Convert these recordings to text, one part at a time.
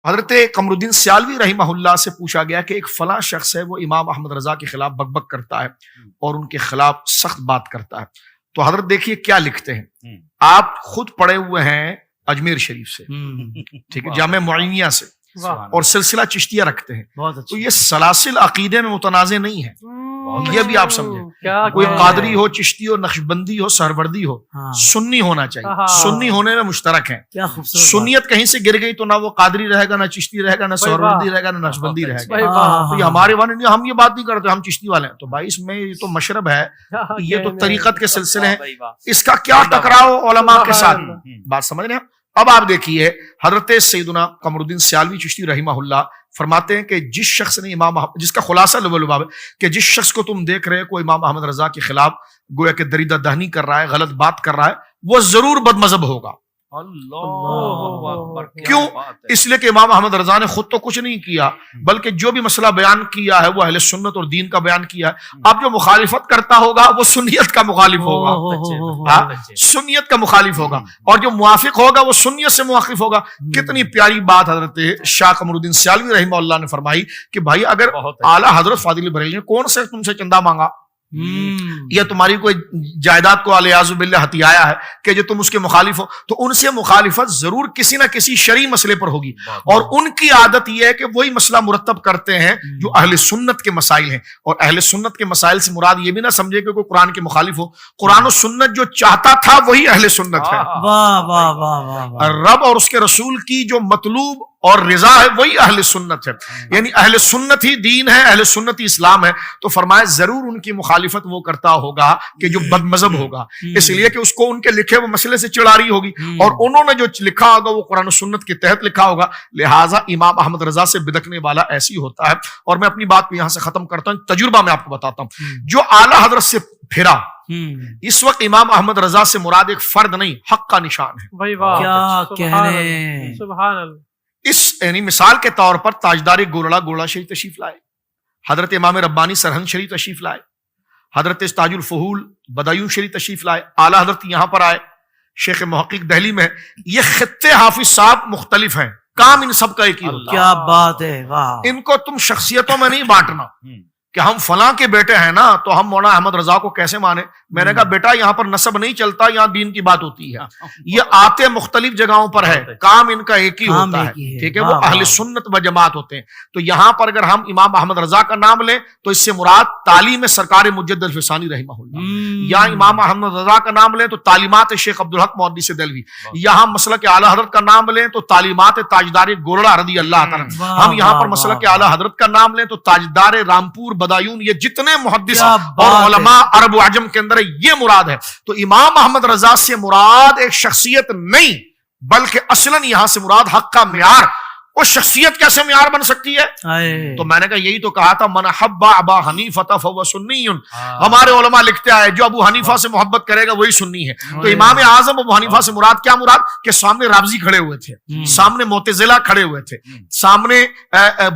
حضرت قمرالدین سیالوی رحمہ اللہ سے پوچھا گیا کہ ایک فلاں شخص ہے وہ امام احمد رضا کے خلاف بک بک کرتا ہے اور ان کے خلاف سخت بات کرتا ہے، تو حضرت دیکھیے کیا لکھتے ہیں. آپ خود پڑھے ہوئے ہیں اجمیر شریف سے، ٹھیک ہے، جامع معینیہ سے، اور سلسلہ چشتیہ رکھتے ہیں، تو یہ سلاسل عقیدے میں متنازع نہیں ہے. یہ بھی آپ سمجھیں، کوئی قادری ہو، چشتی ہو، نقشبندی ہو، سہروردی ہو، سنی ہونا چاہیے. سنی ہونے میں مشترک ہیں. سنیت کہیں سے گر گئی تو نہ وہ قادری رہے گا، نہ چشتی رہے گا، نہ سہروردی رہے گا، نہ نقشبندی رہے گا. تو یہ ہمارے والے نہیں، ہم یہ بات نہیں کرتے، ہم چشتی والے ہیں. تو بھائی اس میں یہ تو مشرب ہے، یہ تو طریقت کے سلسلے ہیں، اس کا کیا ٹکراؤ علماء کے ساتھ. بات سمجھ رہے ہیں. اب آپ دیکھیے حضرت سیدنا قمرالدین سیالوی چشتی رحمہ اللہ فرماتے ہیں کہ جس شخص نے جس کا خلاصہ لباب ہے کہ جس شخص کو تم دیکھ رہے کو امام احمد رضا کے خلاف گویا کہ دریدہ دہنی کر رہا ہے، غلط بات کر رہا ہے، وہ ضرور بد مذہب ہوگا. کیوں؟ اس لیے کہ امام احمد رضا نے خود تو کچھ نہیں کیا، بلکہ جو بھی مسئلہ بیان کیا ہے وہ اہل سنت اور دین کا بیان کیا ہے. اب جو مخالفت کرتا ہوگا وہ سنیت کا مخالف ہوگا، سنیت کا مخالف ہوگا، اور جو موافق ہوگا وہ سنیت سے موافق ہوگا. کتنی پیاری بات حضرت شاہ قمرالدین سیالوی رحمہ اللہ نے فرمائی کہ بھائی اگر اعلیٰ حضرت فاضل بریلوی نے کون سے تم سے چندہ مانگا، یا تمہاری کوئی جائیداد کو الیاذ باللہ ہتھیایا ہے کہ جو تم اس کے مخالف ہو، تو ان سے مخالفت ضرور کسی نہ کسی شرعی مسئلے پر ہوگی. اور ان کی عادت یہ ہے کہ وہی مسئلہ مرتب کرتے ہیں جو اہل سنت کے مسائل ہیں. اور اہل سنت کے مسائل سے مراد یہ بھی نہ سمجھے کہ کوئی قرآن کے مخالف ہو، قرآن و سنت جو چاہتا تھا وہی اہل سنت ہے. رب اور اس کے رسول کی جو مطلوب اور رضا ہے وہی اہل سنت ہے. یعنی اہل سنت ہی دین ہے، اہل سنت ہی اسلام ہے. تو فرمایا ضرور ان کی مخالفت وہ کرتا ہوگا کہ جو بد مذہب ہوگا، اس لیے کہ اس کو ان کے لکھے وہ مسئلے سے چڑاری ہوگی، اور انہوں نے جو لکھا ہوگا وہ قرآن و سنت کے تحت لکھا ہوگا. لہٰذا امام احمد رضا سے بدکنے والا ایسی ہوتا ہے. اور میں اپنی بات کو یہاں سے ختم کرتا ہوں، تجربہ میں آپ کو بتاتا ہوں. جو اعلیٰ حضرت سے پھرا، اس وقت امام احمد رضا سے مراد ایک فرد نہیں، حق کا نشان ہے. کیا کہنے، سبحان اللہ. اس یعنی مثال کے طور پر تاجدار گولڑا شریف تشریف لائے، حضرت امام ربانی سرہند شریف تشریف لائے، حضرت تاج الفہول بدایون شریف تشریف لائے، اعلیٰ حضرت یہاں پر آئے، شیخ محقق دہلی میں. یہ خطے حافظ صاحب مختلف ہیں، کام ان سب کا ایک ہی ہوتا ہے. کیا بات ہے، واہ. ان کو تم شخصیتوں میں نہیں بانٹنا کہ ہم فلاں کے بیٹے ہیں نا تو ہم مولانا احمد رضا کو کیسے مانے. میں نے کہا بیٹا یہاں پر نسب نہیں چلتا، یہاں دین کی بات ہوتی ہے. یہ آتے مختلف جگہوں پر ہے، کام ان کا ایک ہی ہوتا ہے، ٹھیک ہے، وہ اہل سنت و جماعت ہوتے ہیں. تو یہاں پر اگر ہم امام احمد رضا کا نام لیں تو اس سے مراد تعلیم سرکار مجدد الفسانی رحمہ اللہ، یا امام احمد رضا کا نام لیں تو تعلیمات شیخ عبدالحق محدث دہلوی، یہاں مسلک اعلیٰ حضرت کا نام لیں تو تعلیمات تاجدار گولڑا رضی اللہ تعالیٰ. ہم یہاں پر مسلک اعلیٰ حضرت کا نام لیں تو تاجدار رامپور بدایون، یہ جتنے محدث اور علماء عرب و عجم کے اندر یہ مراد ہے. تو امام احمد رضا سے مراد ایک شخصیت نہیں، بلکہ اصلاً یہاں سے مراد حق کا معیار. وہ شخصیت کیسے معیار بن سکتی ہے؟ تو میں نے کہا یہی تو کہا تھا، من حب ابا حنیفہ فہو سنی. ہمارے علماء لکھتے آئے جو ابو حنیفہ سے محبت کرے گا وہی سنی ہے. تو امام اعظم ابو حنیفہ سے مراد کیا مراد کہ سامنے رافضی کھڑے ہوئے تھے، سامنے معتزلہ کھڑے ہوئے تھے، سامنے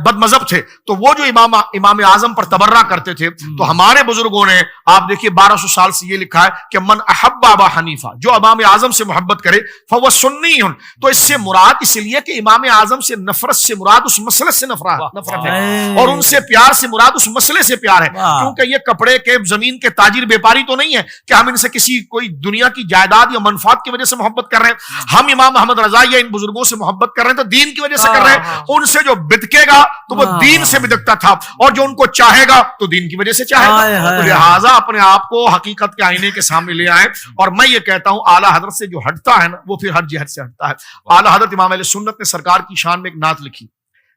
بد مذہب تھے، تو وہ جو امام اعظم پر تبرہ کرتے تھے. تو ہمارے بزرگوں نے آپ دیکھیے 1200 سال سے یہ لکھا ہے کہ من احب ابا حنیفہ، جو امام اعظم سے محبت کرے فہو سنی. تو اس سے مراد اس لیے کہ امام اعظم سے نفرت سے مراد اس مسئلے سے نفرت ہے، اور ان سے پیار سے مراد اس مسئلے سے پیار ہے. کیونکہ یہ کپڑے کے زمین کے تاجر بیپاری تو نہیں ہے کہ ہم ان سے کسی کوئی دنیا کی جائیداد یا منفعت کی وجہ سے محبت کر رہے ہیں. ہم امام احمد رضا یا ان بزرگوں سے محبت کر رہے ہیں تو دین کی وجہ سے کر رہے ہیں. ان سے جو بدکے گا تو وہ دین سے بدکتا تھا، اور جو ان کو چاہے گا تو دین کی وجہ سے چاہے گا. تو لہٰذا اپنے آپ کو حقیقت کے آئینے کے سامنے لے آئیں. اور میں یہ کہتا ہوں اعلیٰ حضرت سے جو ہٹتا ہے نا وہ پھر ہر جہت سے ہٹتا ہے. اعلیٰ حضرت امام اہل سنت نے سرکار کی شان میں ایک نعت لکھی،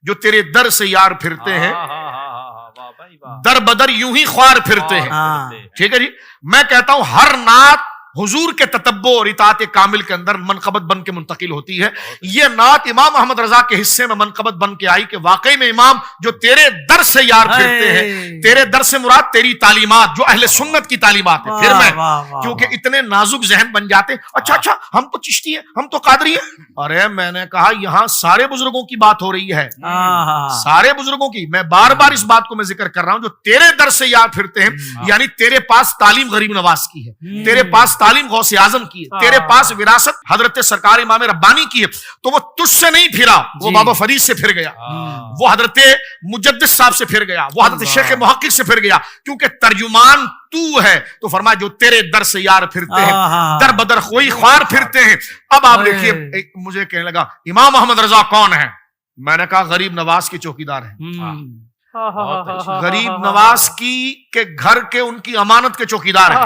جو تیرے در سے یار پھرتے ہیں در بدر یوں ہی خوار پھرتے ہیں. ٹھیک ہے جی. میں کہتا ہوں ہر نعت حضور کے تتبع اور اطاعت کامل کے اندر منقبت بن کے منتقل ہوتی ہے. یہ نعت امام احمد رضا کے حصے میں منقبت بن کے آئی کہ واقعی میں امام جو تیرے در سے یار پھرتے ہیں، تیرے در سے مراد تیری تعلیمات جو اہل سنت کی تعلیمات ہیں. پھر میں کیونکہ اتنے نازک ذہن بن جاتے، اچھا ہم تو چشتی ہیں، ہم تو قادری ہیں. ارے میں نے کہا یہاں سارے بزرگوں کی بات ہو رہی ہے، سارے بزرگوں کی. میں بار بار اس بات کو میں ذکر کر رہا ہوں، جو تیرے در سے یار پھرتے ہیں یعنی تیرے پاس تعلیم غریب نواز کی ہے، تیرے پاس تعلیم غوث اعظم کی ہے, تیرے پاس وراثت حضرت سرکار امام ربانی کی ہے, تو وہ تجھ سے نہیں پھرا, وہ بابا فرید سے پھر گیا, وہ حضرت مجدد صاحب سے پھر گیا, وہ حضرت شیخ محقق سے پھر گیا, کیونکہ ترجمان تو ہے. تو فرمایا جو تیرے در سے یار پھرتے ہیں, در بدر کوئی خوار پھرتے ہیں. اب آپ دیکھیے, مجھے کہنے لگا امام محمد رضا کون ہے؟ میں نے کہا غریب نواز کے چوکیدار ہیں. غریب نواز کی کے گھر کے ان کی امانت کے چوکیدار ہیں.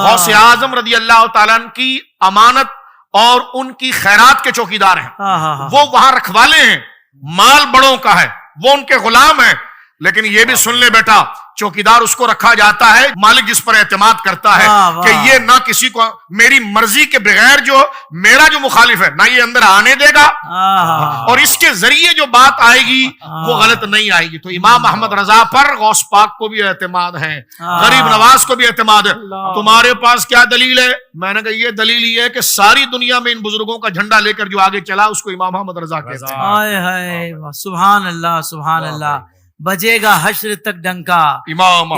غوث اعظم رضی اللہ تعالیٰ عنہ کی امانت اور ان کی خیرات کے چوکیدار ہیں. وہ وہاں رکھوالے ہیں, مال بڑوں کا ہے, وہ ان کے غلام ہیں. لیکن یہ بھی سن لے بیٹا, چوکیدار اس کو رکھا جاتا ہے مالک جس پر اعتماد کرتا ہے کہ یہ نہ کسی کو میری مرضی کے بغیر جو میرا جو مخالف ہے نہ یہ اندر آنے دے گا, اور اس کے ذریعے جو بات آئے گی وہ غلط نہیں آئے گی. تو امام احمد رضا پر غوث پاک کو بھی اعتماد ہے, غریب نواز کو بھی اعتماد ہے. تمہارے پاس کیا دلیل ہے؟ میں نے کہا یہ دلیل یہ ہے کہ ساری دنیا میں ان بزرگوں کا جھنڈا لے کر جو آگے چلا اس کو امام احمد رضا کہتے ہیں. سبحان اللہ, سبحان اللہ. بجے گا حشر تک ڈنکا امام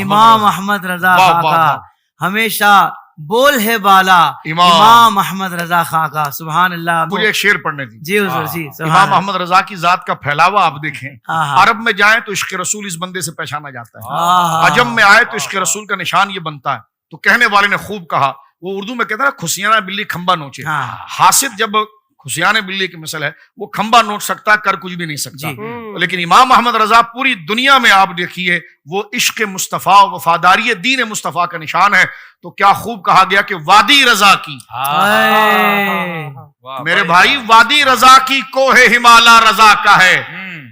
احمد رضا خاں کا, ہمیشہ بول ہے بالا امام احمد رضا خاں کا. سبحان اللہ. مجھے ایک شعر پڑھنے دی. جی حضور جی. امام احمد رضا کی ذات کا پھیلاوا آپ دیکھیں, عرب میں جائیں تو عشق رسول اس بندے سے پہچانا جاتا ہے, عجم میں آئے تو عشق رسول کا نشان یہ بنتا ہے. تو کہنے والے نے خوب کہا, وہ اردو میں کہتا ہے کھسیانہ بلی کھمبا نوچے. حاسد جب کھسیانے بلی کی مثل ہے, وہ کھمبا نوچ سکتا, کر کچھ بھی نہیں سکتا. لیکن امام احمد رضا پوری دنیا میں آپ دیکھیے وہ عشق مصطفیٰ و وفاداری دین مصطفیٰ کا نشان ہے. تو کیا خوب کہا گیا کہ وادی رضا کی, میرے بھائی وادی رضا کی کوہ ہمالا رضا کا ہے,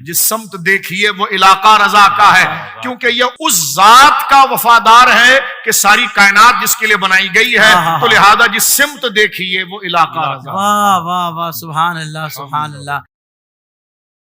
جس سمت دیکھیے وہ علاقہ رضا کا ہے. کیونکہ یہ اس ذات کا وفادار ہے کہ ساری کائنات جس کے لیے بنائی گئی ہے, تو لہذا جس سمت دیکھیے وہ علاقہ رضا. واہ واہ واہ, سبحان اللہ, سبحان اللہ.